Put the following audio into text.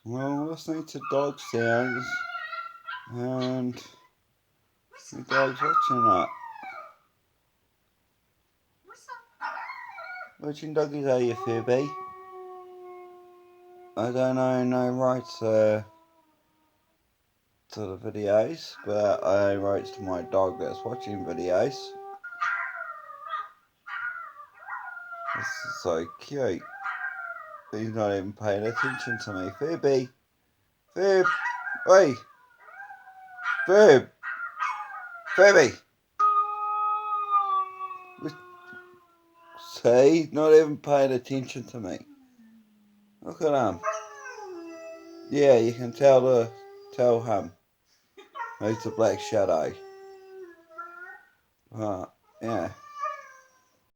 Well, listening to dog sounds and the dog's watching that. Watching doggies, are you, Furby? I don't own no rights to the videos, but I own rights to my dog that's watching videos. This is so cute. He's not even paying attention to me. Furby! Furb! Oi! Furb! Furby! See? He's not even paying attention to me. Look at him. Yeah, you can tell him. He's the black shadow. Yeah.